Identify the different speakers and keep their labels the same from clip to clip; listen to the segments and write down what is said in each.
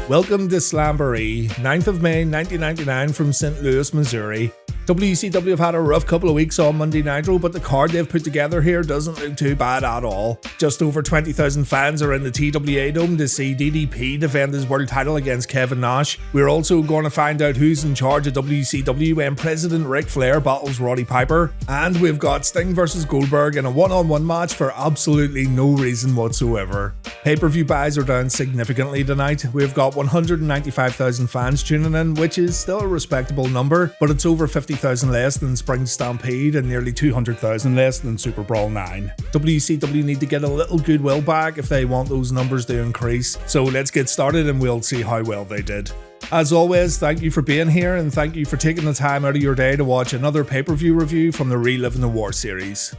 Speaker 1: Welcome to Slamboree, 9th of May 1999 from St. Louis, Missouri. WCW have had a rough couple of weeks on Monday Nitro, but the card they've put together here doesn't look too bad at all. Just over 20,000 fans are in the TWA Dome to see DDP defend his world title against Kevin Nash. We're also going to find out who's in charge of WCW when President Ric Flair battles Roddy Piper. And we've got Sting vs Goldberg in a one-on-one match for absolutely no reason whatsoever. Pay-per-view buys are down significantly tonight. We've got 195,000 fans tuning in, which is still a respectable number, but it's over 50,000 less than Spring Stampede and nearly 200,000 less than Super Brawl 9. WCW need to get a little goodwill back if they want those numbers to increase, so let's get started and we'll see how well they did. As always, thank you for being here and thank you for taking the time out of your day to watch another pay-per-view review from the Reliving the War series.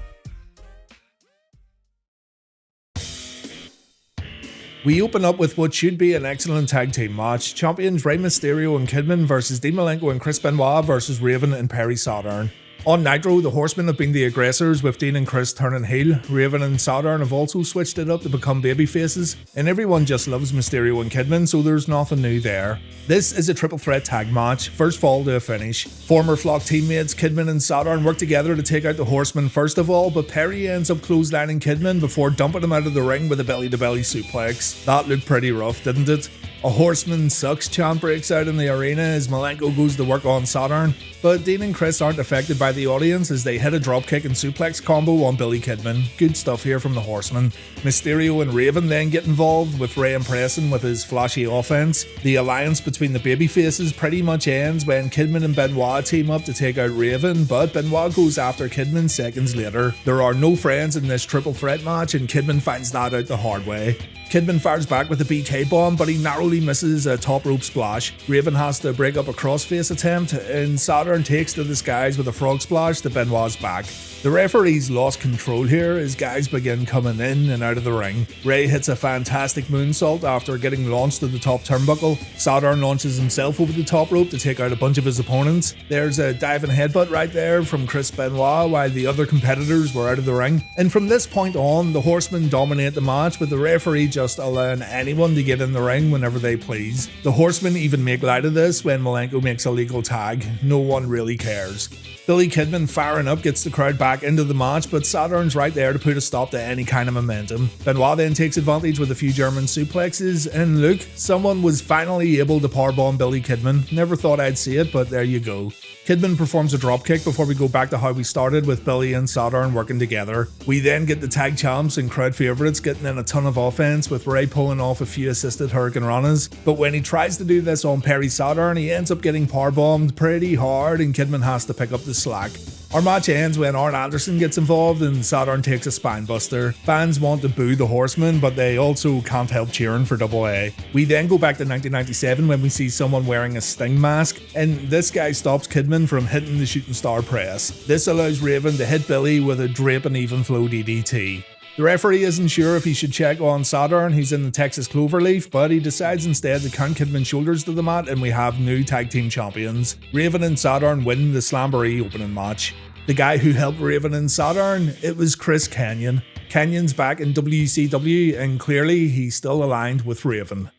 Speaker 1: We open up with what should be an excellent tag team match. Champions Rey Mysterio and Kidman versus Dean Malenko and Chris Benoit versus Raven and Perry Saturn. On Nitro, the Horsemen have been the aggressors, with Dean and Chris turning heel. Raven and Saturn have also switched it up to become babyfaces, and everyone just loves Mysterio and Kidman, so there's nothing new there. This is a triple threat tag match, first fall to a finish. Former Flock teammates Kidman and Saturn work together to take out the Horsemen first of all, but Perry ends up clotheslining Kidman before dumping him out of the ring with a belly-to-belly suplex. That looked pretty rough, didn't it? A Horseman sucks chant breaks out in the arena as Malenko goes to work on Saturn, but Dean and Chris aren't affected by the audience as they hit a dropkick and suplex combo on Billy Kidman. Good stuff here from the Horsemen. Mysterio and Raven then get involved, with Rey impressing with his flashy offense. The alliance between the babyfaces pretty much ends when Kidman and Benoit team up to take out Raven, but Benoit goes after Kidman seconds later. There are no friends in this triple threat match and Kidman finds that out the hard way. Kidman fires back with a BK bomb, but he narrowly misses a top rope splash. Raven has to break up a crossface attempt, and Saturn takes to the skies with a frog splash to Benoit's back. The referees lost control here as guys begin coming in and out of the ring. Rey hits a fantastic moonsault after getting launched to the top turnbuckle. Saturn launches himself over the top rope to take out a bunch of his opponents. There's a diving headbutt right there from Chris Benoit while the other competitors were out of the ring. And from this point on, the Horsemen dominate the match, with the referee just allowing anyone to get in the ring whenever they please. The Horsemen even make light of this when Malenko makes a legal tag. No one really cares. Billy Kidman firing up gets the crowd back into the match, but Saturn's right there to put a stop to any kind of momentum. Benoit then takes advantage with a few German suplexes, and look, someone was finally able to powerbomb Billy Kidman. Never thought I'd see it, but there you go. Kidman performs a dropkick before we go back to how we started, with Billy and Saturn working together. We then get the tag champs and crowd favourites getting in a ton of offense, with Rey pulling off a few assisted Hurricane Ranas. But when he tries to do this on Perry Saturn, he ends up getting powerbombed pretty hard and Kidman has to pick up the slack. Our match ends when Arn Anderson gets involved and Saturn takes a spinebuster. Fans want to boo the Horsemen, but they also can't help cheering for AA. We then go back to 1997 when we see someone wearing a Sting mask, and this guy stops Kidman from hitting the shooting star press. This allows Raven to hit Billy with a drape and even flow DDT. The referee isn't sure if he should check on Saturn, who's in the Texas Cloverleaf, but he decides instead to count Kidman's shoulders to the mat, and we have new tag team champions. Raven and Saturn win the Slamboree opening match. The guy who helped Raven and Saturn, it was Chris Konnan. Kanyon's back in WCW, and clearly he's still aligned with Raven.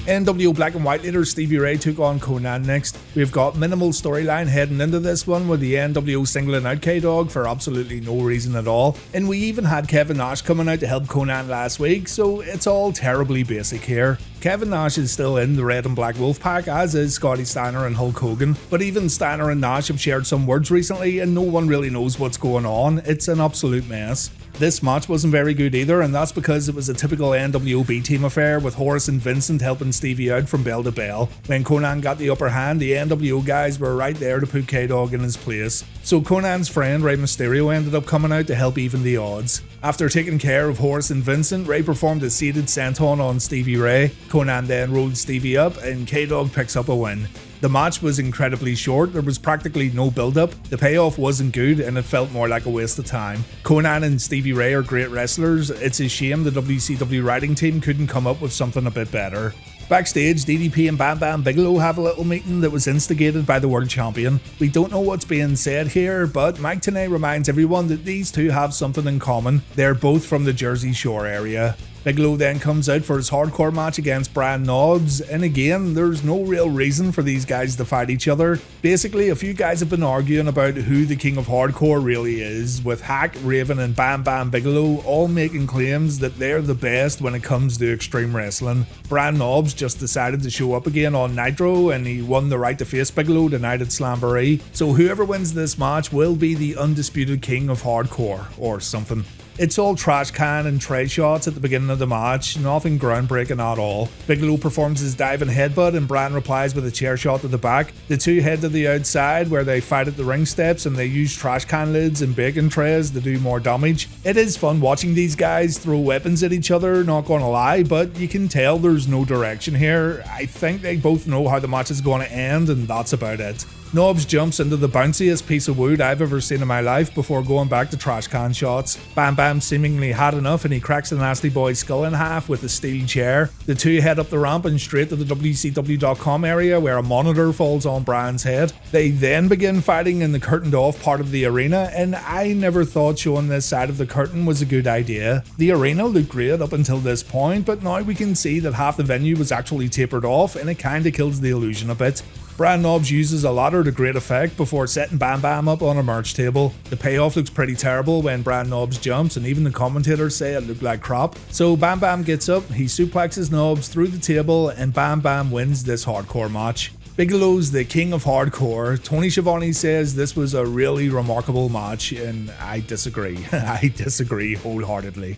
Speaker 1: NWO Black and White leader Stevie Ray took on Konnan next. We've got minimal storyline heading into this one, with the NWO singling out K-Dog for absolutely no reason at all. And we even had Kevin Nash coming out to help Konnan last week, so it's all terribly basic here. Kevin Nash is still in the Red and Black Wolfpack, as is Scotty Steiner and Hulk Hogan, but even Steiner and Nash have shared some words recently and no one really knows what's going on. It's an absolute mess. This match wasn't very good either, and that's because it was a typical NWO B-team affair, with Horace and Vincent helping Stevie out from bell to bell. When Konnan got the upper hand, the NWO guys were right there to put K-Dog in his place. So Konnan's friend Rey Mysterio ended up coming out to help even the odds. After taking care of Horace and Vincent, Rey performed a seated senton on Stevie Ray. Konnan then rolled Stevie up, and K-Dog picks up a win. The match was incredibly short, there was practically no build-up, the payoff wasn't good, and it felt more like a waste of time. Konnan and Stevie Ray are great wrestlers, it's a shame the WCW writing team couldn't come up with something a bit better. Backstage, DDP and Bam Bam Bigelow have a little meeting that was instigated by the world champion. We don't know what's being said here, but Mike Tenay reminds everyone that these two have something in common. They're both from the Jersey Shore area. Bigelow then comes out for his hardcore match against Brian Knobbs, and again, there's no real reason for these guys to fight each other. Basically, a few guys have been arguing about who the king of hardcore really is, with Hack, Raven and Bam Bam Bigelow all making claims that they're the best when it comes to extreme wrestling. Brian Knobbs just decided to show up again on Nitro, and he won the right to face Bigelow tonight at Slamboree, so whoever wins this match will be the undisputed king of hardcore, or something. It's all trash can and tray shots at the beginning of the match, nothing groundbreaking at all. Bigelow performs his diving headbutt and Brian replies with a chair shot to the back. The two head to the outside where they fight at the ring steps and they use trash can lids and bacon trays to do more damage. It is fun watching these guys throw weapons at each other, not gonna lie, but you can tell there's no direction here. I think they both know how the match is gonna end and that's about it. Knobbs jumps into the bounciest piece of wood I've ever seen in my life before going back to trash can shots. Bam Bam seemingly had enough and he cracks the Nasty Boy's skull in half with a steel chair. The two head up the ramp and straight to the WCW.com area where a monitor falls on Brian's head. They then begin fighting in the curtained off part of the arena, and I never thought showing this side of the curtain was a good idea. The arena looked great up until this point, but now we can see that half the venue was actually tapered off and it kinda kills the illusion a bit. Brian Knobbs uses a ladder to great effect before setting Bam Bam up on a merch table. The payoff looks pretty terrible when Brian Knobbs jumps, and even the commentators say it looked like crap. So Bam Bam gets up, he suplexes Knobbs through the table, and Bam Bam wins this hardcore match. Bigelow's the king of hardcore. Tony Schiavone says this was a really remarkable match, and I disagree. I disagree wholeheartedly.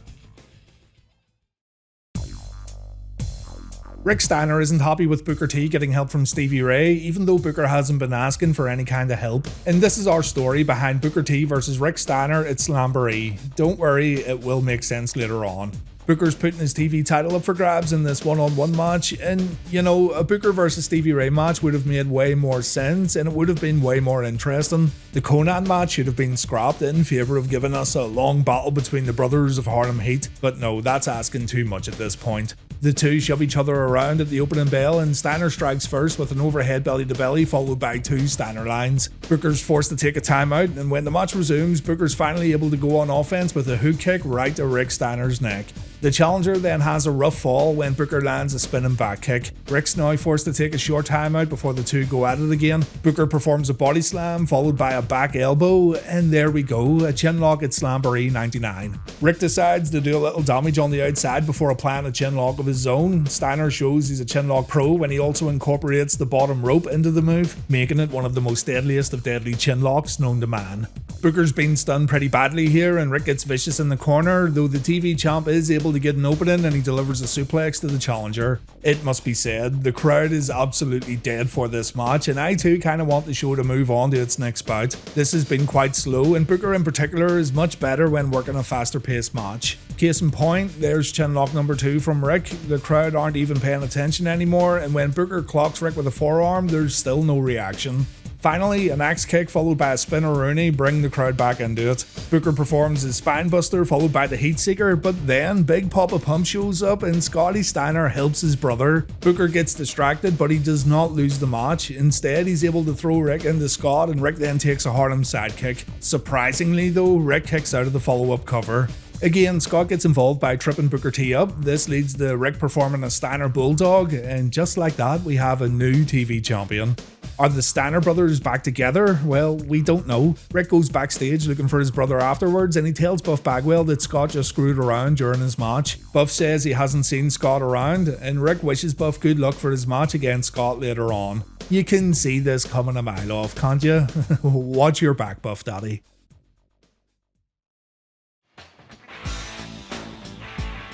Speaker 1: Rick Steiner isn't happy with Booker T getting help from Stevie Ray, even though Booker hasn't been asking for any kind of help. And this is our story behind Booker T versus Rick Steiner at Slamboree. Don't worry, it will make sense later on. Booker's putting his TV title up for grabs in this one-on-one match, and you know, a Booker versus Stevie Ray match would have made way more sense and it would have been way more interesting. The Konnan match should have been scrapped in favour of giving us a long battle between the brothers of Harlem Heat, but no, that's asking too much at this point. The two shove each other around at the opening bell and Steiner strikes first with an overhead belly to belly followed by two Steiner lines. Booker's forced to take a timeout, and when the match resumes, Booker's finally able to go on offense with a hook kick right to Rick Steiner's neck. The challenger then has a rough fall when Booker lands a spinning back kick. Rick's now forced to take a short timeout before the two go at it again. Booker performs a body slam followed by a back elbow, and there we go, a chin lock at Slamboree 99. Rick decides to do a little damage on the outside before applying a chin lock of his own. Steiner shows he's a chin lock pro when he also incorporates the bottom rope into the move, making it one of the most deadliest of deadly chin locks known to man. Booker's been stunned pretty badly here and Rick gets vicious in the corner, though the TV champ is able to get an opening and he delivers a suplex to the challenger. It must be said, the crowd is absolutely dead for this match, and I too kinda want the show to move on to its next bout. This has been quite slow, and Booker in particular is much better when working a faster paced match. Case in point, there's chinlock number 2 from Rick. The crowd aren't even paying attention anymore, and when Booker clocks Rick with a forearm, there's still no reaction. Finally, an axe kick followed by a spinner Rooney bring the crowd back into it. Booker performs his spine buster followed by the heat seeker, but then Big Papa Pump shows up and Scotty Steiner helps his brother. Booker gets distracted, but he does not lose the match. Instead, he's able to throw Rick into Scott, and Rick then takes a Harlem sidekick. Surprisingly though, Rick kicks out of the follow-up cover. Again, Scott gets involved by tripping Booker T up. This leads to Rick performing a Steiner Bulldog, and just like that, we have a new TV champion. Are the Steiner brothers back together? Well, we don't know. Rick goes backstage looking for his brother afterwards, and he tells Buff Bagwell that Scott just screwed around during his match. Buff says he hasn't seen Scott around, and Rick wishes Buff good luck for his match against Scott later on. You can see this coming a mile off, can't you? Watch your back, Buff Daddy.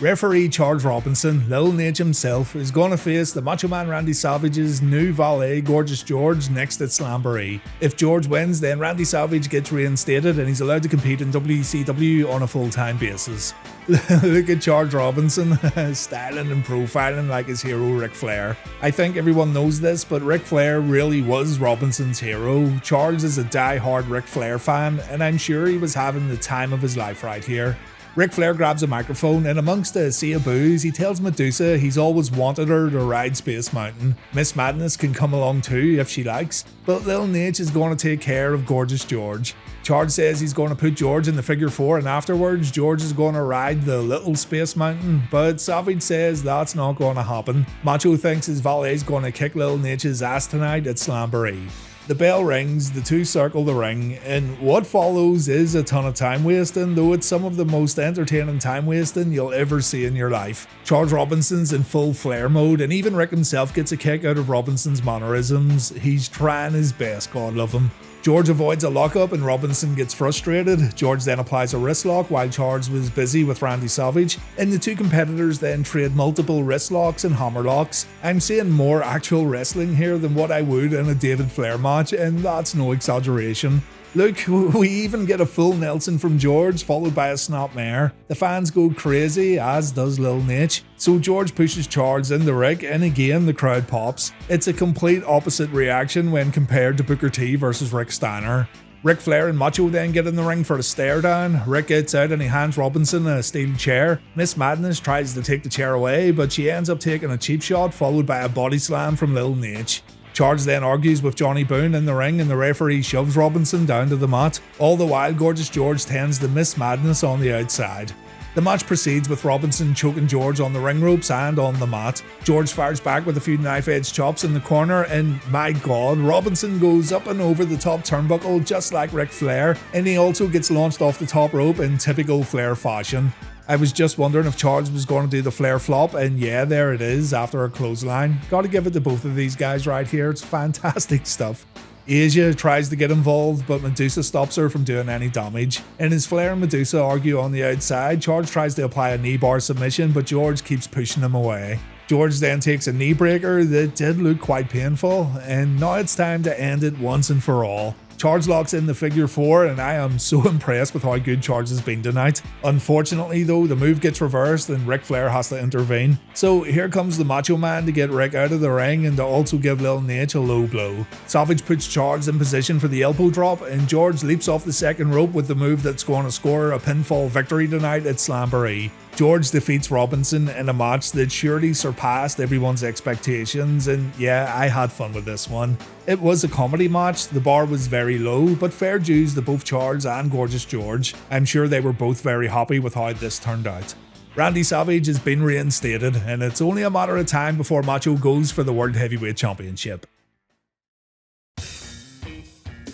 Speaker 1: Referee Charles Robinson, Lil Nate himself, is going to face the Macho Man Randy Savage's new valet Gorgeous George next at Slamboree. If George wins, then Randy Savage gets reinstated and he's allowed to compete in WCW on a full-time basis. Look at Charles Robinson, styling and profiling like his hero Ric Flair. I think everyone knows this, but Ric Flair really was Robinson's hero. Charles is a die-hard Ric Flair fan, and I'm sure he was having the time of his life right here. Ric Flair grabs a microphone and amongst a sea of boos, he tells Medusa he's always wanted her to ride Space Mountain. Miss Madness can come along too if she likes, but Lil Nate is going to take care of Gorgeous George. Charge says he's going to put George in the figure 4 and afterwards George is going to ride the little Space Mountain, but Savage says that's not going to happen. Macho thinks his valet is going to kick Lil Nate's ass tonight at Slamboree. The bell rings, the two circle the ring, and what follows is a ton of time wasting, though it's some of the most entertaining time wasting you'll ever see in your life. Charles Robinson's in full Flair mode, and even Rick himself gets a kick out of Robinson's mannerisms. He's trying his best, God love him. George avoids a lockup and Robinson gets frustrated. George then applies a wrist lock while Charles was busy with Randy Savage, and the two competitors then trade multiple wrist locks and hammer locks. I'm seeing more actual wrestling here than what I would in a David Flair match, and that's no exaggeration. Look, we even get a full Nelson from George, followed by a snapmare. The fans go crazy, as does Lil Nate. So George pushes Charles into Rick, and again the crowd pops. It's a complete opposite reaction when compared to Booker T versus Rick Steiner. Ric Flair and Macho then get in the ring for a stare down. Rick gets out and he hands Robinson a steel chair. Miss Madness tries to take the chair away, but she ends up taking a cheap shot, followed by a body slam from Lil Nate. Charge then argues with Johnny Boone in the ring and the referee shoves Robinson down to the mat. All the while, Gorgeous George tends to Miss Madness on the outside. The match proceeds with Robinson choking George on the ring ropes and on the mat. George fires back with a few knife-edge chops in the corner, and my god, Robinson goes up and over the top turnbuckle just like Ric Flair, and he also gets launched off the top rope in typical Flair fashion. I was just wondering if Charles was going to do the Flair flop, and yeah, there it is after a clothesline. Gotta give it to both of these guys right here, it's fantastic stuff. Asia tries to get involved, but Medusa stops her from doing any damage. And as Flair and Medusa argue on the outside, Charles tries to apply a knee bar submission, but George keeps pushing him away. George then takes a knee breaker that did look quite painful, and now it's time to end it once and for all. Charles locks in the figure 4, and I am so impressed with how good Charles has been tonight. Unfortunately though, the move gets reversed and Ric Flair has to intervene. So here comes the Macho Man to get Rick out of the ring and to also give Lil Nate a low blow. Savage puts Charles in position for the elbow drop, and George leaps off the second rope with the move that's going to score a pinfall victory tonight at Slamboree. George defeats Robinson in a match that surely surpassed everyone's expectations, and yeah, I had fun with this one. It was a comedy match, the bar was very low, but fair dues to both Charles and Gorgeous George. I'm sure they were both very happy with how this turned out. Randy Savage has been reinstated, and it's only a matter of time before Macho goes for the World Heavyweight Championship.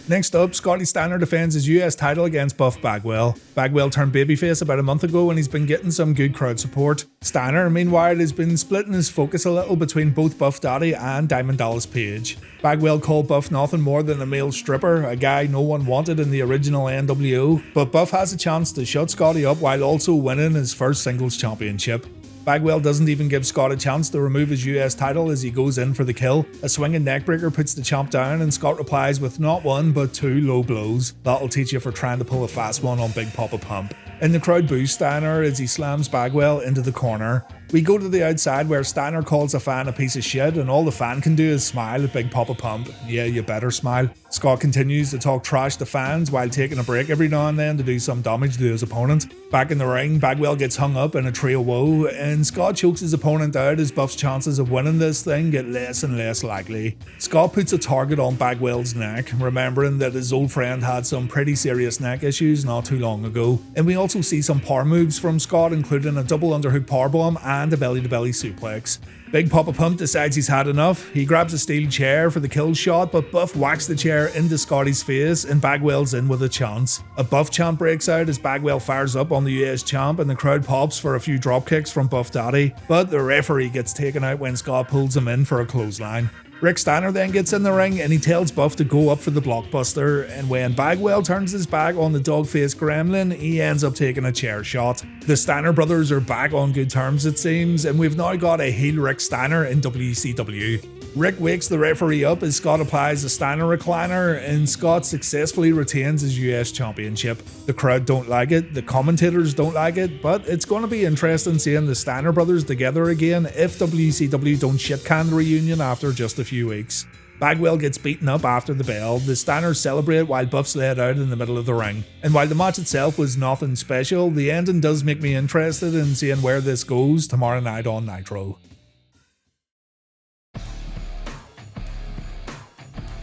Speaker 1: Next up, Scotty Steiner defends his US title against Buff Bagwell. Bagwell turned babyface about a month ago and he's been getting some good crowd support. Steiner, meanwhile, has been splitting his focus a little between both Buff Daddy and Diamond Dallas Page. Bagwell called Buff nothing more than a male stripper, a guy no one wanted in the original NWO, but Buff has a chance to shut Scotty up while also winning his first singles championship. Bagwell doesn't even give Scott a chance to remove his US title as he goes in for the kill. A swinging neckbreaker puts the champ down and Scott replies with not one but 2 low blows. That'll teach you for trying to pull a fast one on Big Papa Pump. And the crowd boos Steiner as he slams Bagwell into the corner. We go to the outside where Steiner calls a fan a piece of shit and all the fan can do is smile at Big Papa Pump. Yeah, you better smile. Scott continues to talk trash to fans while taking a break every now and then to do some damage to his opponent. Back in the ring, Bagwell gets hung up in a tree of woe and Scott chokes his opponent out as Buff's chances of winning this thing get less and less likely. Scott puts a target on Bagwell's neck, remembering that his old friend had some pretty serious neck issues not too long ago. And we also see some power moves from Scott, including a double underhook powerbomb and a belly-to-belly suplex. Big Papa Pump decides he's had enough. He grabs a steel chair for the kill shot, but Buff whacks the chair into Scotty's face and Bagwell's in with a chance. A Buff chant breaks out as Bagwell fires up on the US champ and the crowd pops for a few drop kicks from Buff Daddy, but the referee gets taken out when Scott pulls him in for a clothesline. Rick Steiner then gets in the ring and he tells Buff to go up for the blockbuster, and when Bagwell turns his back on the dog-faced gremlin, he ends up taking a chair shot. The Steiner brothers are back on good terms it seems, and we've now got a heel Rick Steiner in WCW. Rick wakes the referee up as Scott applies the Steiner recliner and Scott successfully retains his US championship. The crowd don't like it, the commentators don't like it, but it's going to be interesting seeing the Steiner brothers together again if WCW don't shit-can the reunion after just a few weeks. Bagwell gets beaten up after the bell, the Steiner celebrate while Buff's laid out in the middle of the ring. And while the match itself was nothing special, the ending does make me interested in seeing where this goes tomorrow night on Nitro.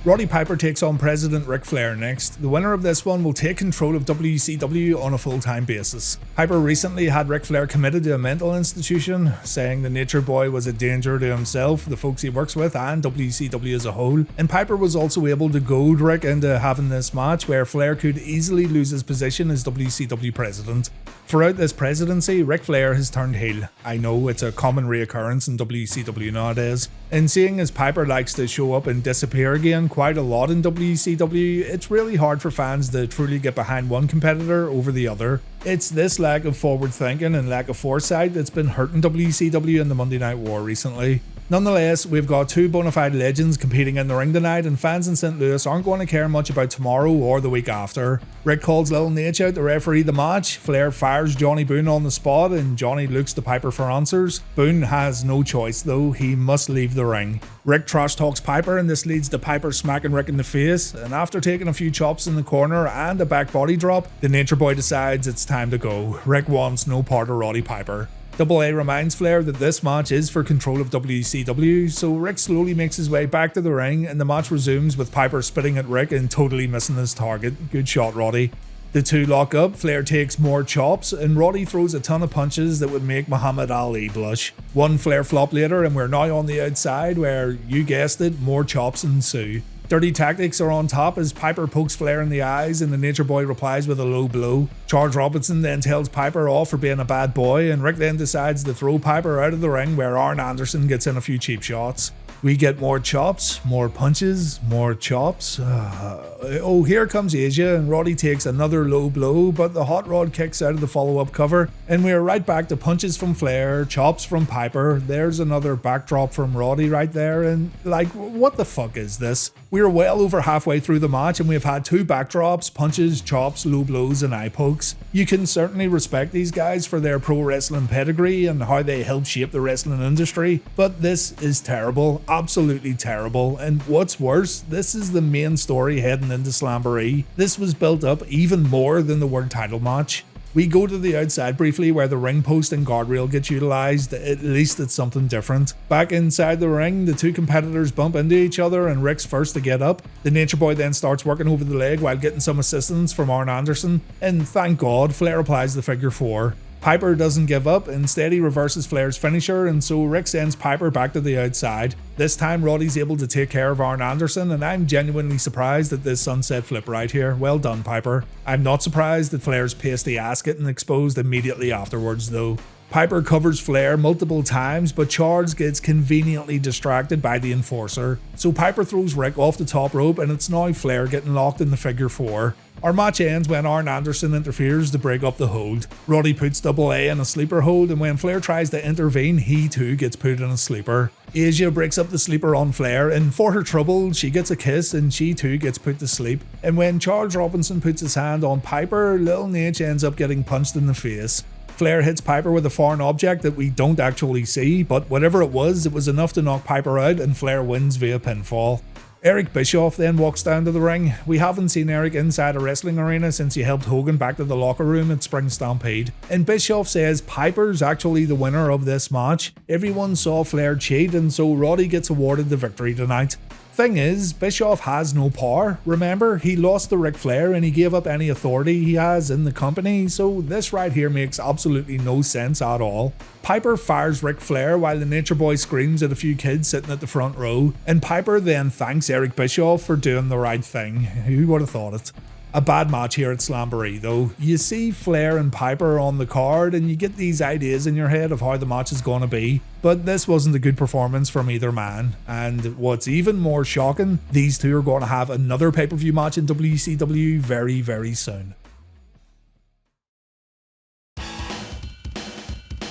Speaker 1: Roddy Piper takes on President Ric Flair next. The winner of this one will take control of WCW on a full-time basis. Piper recently had Ric Flair committed to a mental institution, saying the Nature Boy was a danger to himself, the folks he works with, and WCW as a whole. And Piper was also able to goad Ric into having this match where Flair could easily lose his position as WCW President. Throughout this presidency, Ric Flair has turned heel. I know it's a common reoccurrence in WCW nowadays. And seeing as Piper likes to show up and disappear again quite a lot in WCW, it's really hard for fans to truly get behind one competitor over the other. It's this lack of forward thinking and lack of foresight that's been hurting WCW in the Monday Night War recently. Nonetheless, we've got two bona fide legends competing in the ring tonight, and fans in St. Louis aren't going to care much about tomorrow or the week after. Rick calls Lil Nate out to referee the match, Flair fires Johnny Boone on the spot, and Johnny looks to Piper for answers. Boone has no choice though, he must leave the ring. Rick trash talks Piper, and this leads to Piper smacking Rick in the face, and after taking a few chops in the corner and a back body drop, the Nature Boy decides it's time to go. Rick wants no part of Roddy Piper. Double A reminds Flair that this match is for control of WCW, so Rick slowly makes his way back to the ring and the match resumes with Piper spitting at Rick and totally missing his target. Good shot, Roddy. The two lock up, Flair takes more chops, and Roddy throws a ton of punches that would make Muhammad Ali blush. One Flair flop later and we're now on the outside where, you guessed it, more chops ensue. Dirty tactics are on top as Piper pokes Flair in the eyes and the Nature Boy replies with a low blow. Charles Robinson then tells Piper off for being a bad boy, and Rick then decides to throw Piper out of the ring where Arn Anderson gets in a few cheap shots. We get more chops, more punches, more chops. Oh, here comes Asia, and Roddy takes another low blow, but the hot rod kicks out of the follow-up cover, and we're right back to punches from Flair, chops from Piper. There's another backdrop from Roddy right there, and like, what the fuck is this? We're well over halfway through the match, and we've had two backdrops, punches, chops, low blows, and eye pokes. You can certainly respect these guys for their pro wrestling pedigree and how they helped shape the wrestling industry, but this is terrible. Absolutely terrible, and what's worse, this is the main story heading into Slamboree. This was built up even more than the world title match. We go to the outside briefly where the ring post and guardrail gets utilised, at least it's something different. Back inside the ring, the two competitors bump into each other and Rick's first to get up. The Nature Boy then starts working over the leg while getting some assistance from Arn Anderson, and thank God Flair applies the figure 4. Piper doesn't give up, instead he reverses Flair's finisher, and so Rick sends Piper back to the outside. This time Roddy's able to take care of Arn Anderson, and I'm genuinely surprised at this sunset flip right here. Well done, Piper. I'm not surprised that Flair's pasty ass getting exposed immediately afterwards though. Piper covers Flair multiple times, but Charles gets conveniently distracted by the enforcer. So Piper throws Rick off the top rope, and it's now Flair getting locked in the figure 4. Our match ends when Arn Anderson interferes to break up the hold. Roddy puts Double A in a sleeper hold, and when Flair tries to intervene, he too gets put in a sleeper. Asia breaks up the sleeper on Flair, and for her trouble, she gets a kiss and she too gets put to sleep. And when Charles Robinson puts his hand on Piper, Lil Nate ends up getting punched in the face. Flair hits Piper with a foreign object that we don't actually see, but whatever it was enough to knock Piper out, and Flair wins via pinfall. Eric Bischoff then walks down to the ring. We haven't seen Eric inside a wrestling arena since he helped Hogan back to the locker room at Spring Stampede. And Bischoff says Piper's actually the winner of this match. Everyone saw Flair cheat, and so Roddy gets awarded the victory tonight. Thing is, Bischoff has no power. Remember, he lost to Ric Flair and he gave up any authority he has in the company, so this right here makes absolutely no sense at all. Piper fires Ric Flair while the Nature Boy screams at a few kids sitting at the front row, and Piper then thanks Eric Bischoff for doing the right thing. Who would have thought it? A bad match here at Slamboree though. You see Flair and Piper on the card and you get these ideas in your head of how the match is going to be, but this wasn't a good performance from either man. And what's even more shocking, these two are going to have another pay-per-view match in WCW very, very soon.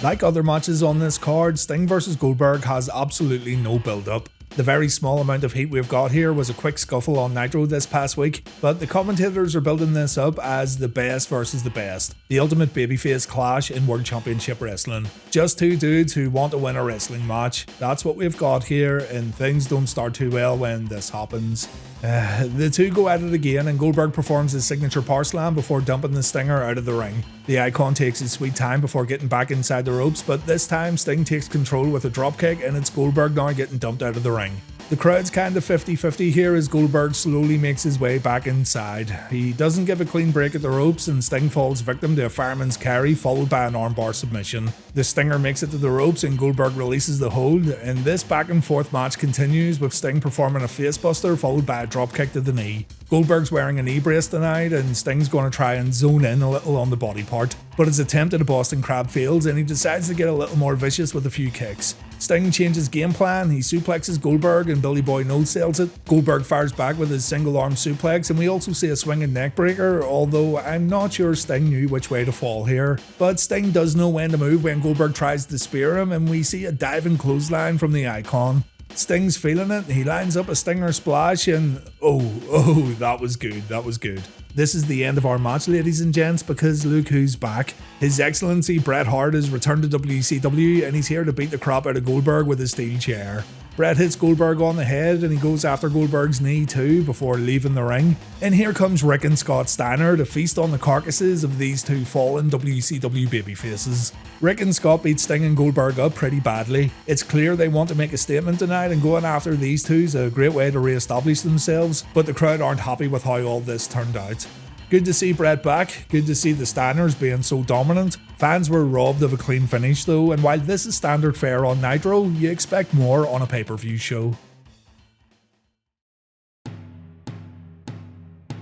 Speaker 1: Like other matches on this card, Sting vs Goldberg has absolutely no build-up. The very small amount of heat we've got here was a quick scuffle on Nitro this past week, but the commentators are building this up as the best versus the best, the ultimate babyface clash in World Championship Wrestling. Just two dudes who want to win a wrestling match. That's what we've got here, and things don't start too well when this happens. The two go at it again, and Goldberg performs his signature power slam before dumping the Stinger out of the ring. The Icon takes his sweet time before getting back inside the ropes, but this time Sting takes control with a dropkick, and it's Goldberg now getting dumped out of the ring. The crowd's kinda 50-50 here as Goldberg slowly makes his way back inside. He doesn't give a clean break at the ropes, and Sting falls victim to a fireman's carry followed by an armbar submission. The Stinger makes it to the ropes and Goldberg releases the hold, and this back and forth match continues with Sting performing a facebuster followed by a dropkick to the knee. Goldberg's wearing a knee brace tonight, and Sting's going to try and zone in a little on the body part, but his attempt at a Boston Crab fails and he decides to get a little more vicious with a few kicks. Sting changes game plan, he suplexes Goldberg and Billy Boy no-sells it. Goldberg fires back with his single-arm suplex, and we also see a swinging neckbreaker, although I'm not sure Sting knew which way to fall here. But Sting does know when to move when Goldberg tries to spear him, and we see a diving clothesline from the Icon. Sting's feeling it, he lines up a Stinger splash, and oh, that was good, that was good. This is the end of our match, ladies and gents, because look who's back. His Excellency Bret Hart has returned to WCW, and he's here to beat the crap out of Goldberg with a steel chair. Bret hits Goldberg on the head, and he goes after Goldberg's knee too before leaving the ring. And here comes Rick and Scott Steiner to feast on the carcasses of these two fallen WCW babyfaces. Rick and Scott beat Sting and Goldberg up pretty badly. It's clear they want to make a statement tonight, and going after these two is a great way to re-establish themselves, but the crowd aren't happy with how all this turned out. Good to see Bret back, good to see the Steiners being so dominant. Fans were robbed of a clean finish though, and while this is standard fare on Nitro, you expect more on a pay-per-view show.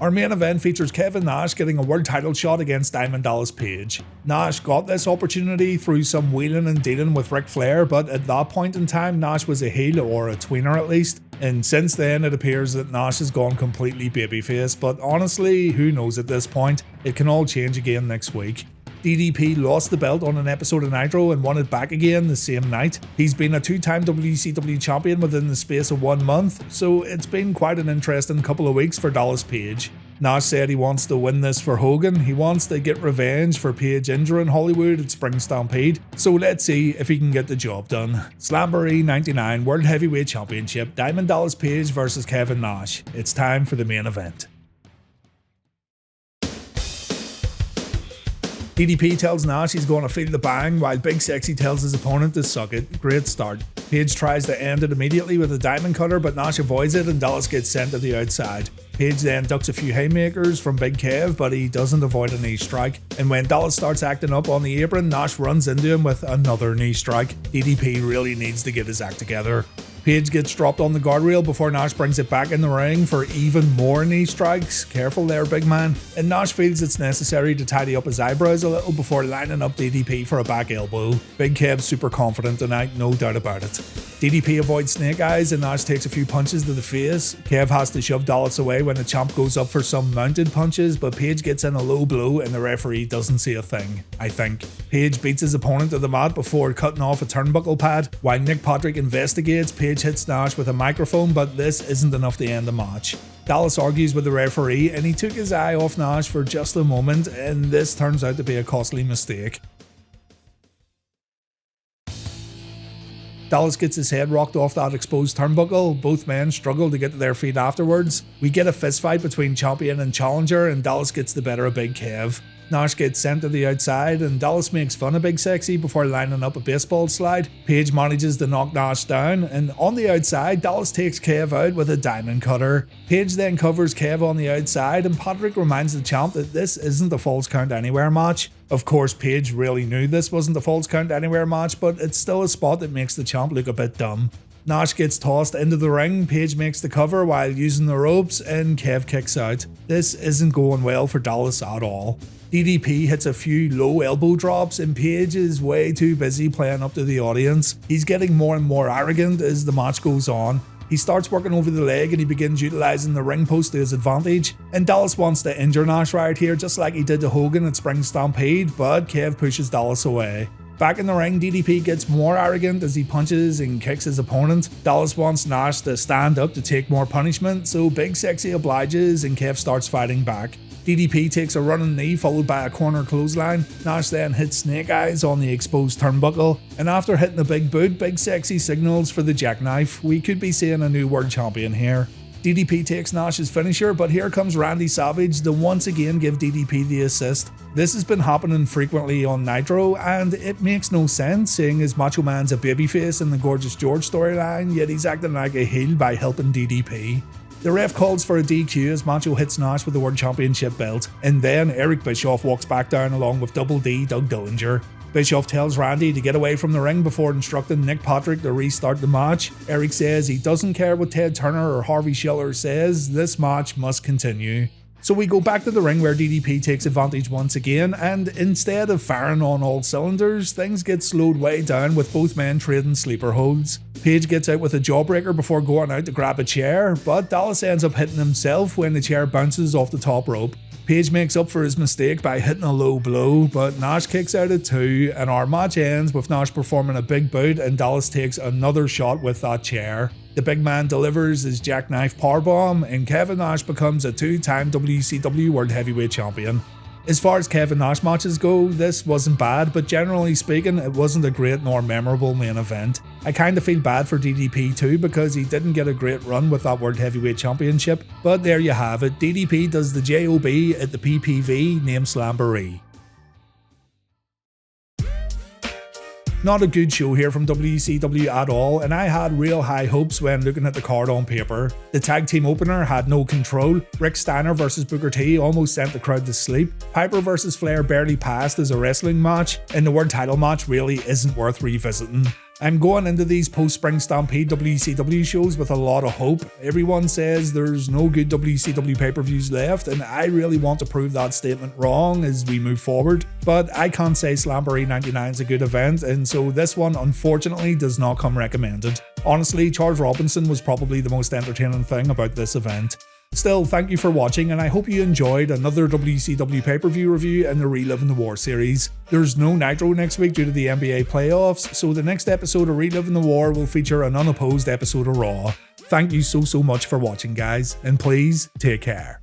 Speaker 1: Our main event features Kevin Nash getting a world title shot against Diamond Dallas Page. Nash got this opportunity through some wheeling and dealing with Ric Flair, but at that point in time Nash was a heel, or a tweener at least, and since then it appears that Nash has gone completely babyface, but honestly, who knows at this point? It can all change again next week. DDP lost the belt on an episode of Nitro and won it back again the same night. He's been a two-time WCW champion within the space of 1 month, so it's been quite an interesting couple of weeks for Dallas Page. Nash said he wants to win this for Hogan, he wants to get revenge for Page injuring Hollywood at Spring Stampede, so let's see if he can get the job done. Slamboree 99 World Heavyweight Championship, Diamond Dallas Page vs Kevin Nash. It's time for the main event. DDP tells Nash he's going to feel the bang, while Big Sexy tells his opponent to suck it. Great start. Page tries to end it immediately with a diamond cutter, but Nash avoids it and Dallas gets sent to the outside. Page then ducks a few haymakers from Big Kev, but he doesn't avoid a knee strike. And when Dallas starts acting up on the apron, Nash runs into him with another knee strike. DDP really needs to get his act together. Page gets dropped on the guardrail before Nash brings it back in the ring for even more knee strikes. Careful there, big man. And Nash feels it's necessary to tidy up his eyebrows a little before lining up DDP for a back elbow. Big Kev's super confident tonight, no doubt about it. DDP avoids snake eyes and Nash takes a few punches to the face. Kev has to shove Dallas away when the champ goes up for some mounted punches, but Page gets in a low blow and the referee doesn't see a thing, I think. Page beats his opponent to the mat before cutting off a turnbuckle pad. While Nick Patrick investigates, Page hits Nash with a microphone, but this isn't enough to end the match. Dallas argues with the referee and he took his eye off Nash for just a moment, and this turns out to be a costly mistake. Dallas gets his head rocked off that exposed turnbuckle. Both men struggle to get to their feet afterwards. We get a fistfight between champion and challenger, and Dallas gets the better of Big Kev. Nash gets sent to the outside and Dallas makes fun of Big Sexy before lining up a baseball slide. Page manages to knock Nash down, and on the outside Dallas takes Kev out with a diamond cutter. Page then covers Kev on the outside and Patrick reminds the champ that this isn't a Falls Count Anywhere match. Of course, Page really knew this wasn't a Falls Count Anywhere match, but it's still a spot that makes the champ look a bit dumb. Nash gets tossed into the ring, Page makes the cover while using the ropes, and Kev kicks out. This isn't going well for Dallas at all. DDP hits a few low elbow drops and Page is way too busy playing up to the audience. He's getting more and more arrogant as the match goes on. He starts working over the leg and he begins utilising the ring post to his advantage. And Dallas wants to injure Nash right here just like he did to Hogan at Spring Stampede, but Kev pushes Dallas away. Back in the ring, DDP gets more arrogant as he punches and kicks his opponent. Dallas wants Nash to stand up to take more punishment, so Big Sexy obliges and Kev starts fighting back. DDP takes a running knee followed by a corner clothesline. Nash then hits Snake Eyes on the exposed turnbuckle, and after hitting the big boot, Big Sexy signals for the jackknife. We could be seeing a new world champion here. DDP takes Nash's finisher, but here comes Randy Savage to once again give DDP the assist. This has been happening frequently on Nitro, and it makes no sense seeing as Macho Man's a babyface in the Gorgeous George storyline, yet he's acting like a heel by helping DDP. The ref calls for a DQ as Macho hits Nash with the World Championship belt, and then Eric Bischoff walks back down along with Double D Doug Dillinger. Bischoff tells Randy to get away from the ring before instructing Nick Patrick to restart the match. Eric says he doesn't care what Ted Turner or Harvey Schiller says, this match must continue. So we go back to the ring where DDP takes advantage once again, and instead of firing on all cylinders, things get slowed way down with both men trading sleeper holds. Page gets out with a jawbreaker before going out to grab a chair, but Dallas ends up hitting himself when the chair bounces off the top rope. Page makes up for his mistake by hitting a low blow, but Nash kicks out at 2, and our match ends with Nash performing a big boot and Dallas takes another shot with that chair. The big man delivers his jackknife powerbomb, and Kevin Nash becomes a 2-time WCW World Heavyweight Champion. As far as Kevin Nash matches go, this wasn't bad, but generally speaking, it wasn't a great nor memorable main event. I kinda feel bad for DDP too because he didn't get a great run with that World Heavyweight Championship, but there you have it, DDP does the job at the PPV named Slamboree. Not a good show here from WCW at all, and I had real high hopes when looking at the card on paper. The tag team opener had no control. Rick Steiner vs Booker T almost sent the crowd to sleep. Piper vs Flair barely passed as a wrestling match, and the world title match really isn't worth revisiting. I'm going into these post-Spring Stampede WCW shows with a lot of hope. Everyone says there's no good WCW pay-per-views left, and I really want to prove that statement wrong as we move forward. But I can't say Slamboree 99 is a good event, and so this one unfortunately does not come recommended. Honestly, Charles Robinson was probably the most entertaining thing about this event. Still, thank you for watching, and I hope you enjoyed another WCW pay-per-view review in the Reliving the War series. There's no Nitro next week due to the NBA playoffs, so the next episode of Reliving the War will feature an unopposed episode of Raw. Thank you so much for watching, guys, and please take care.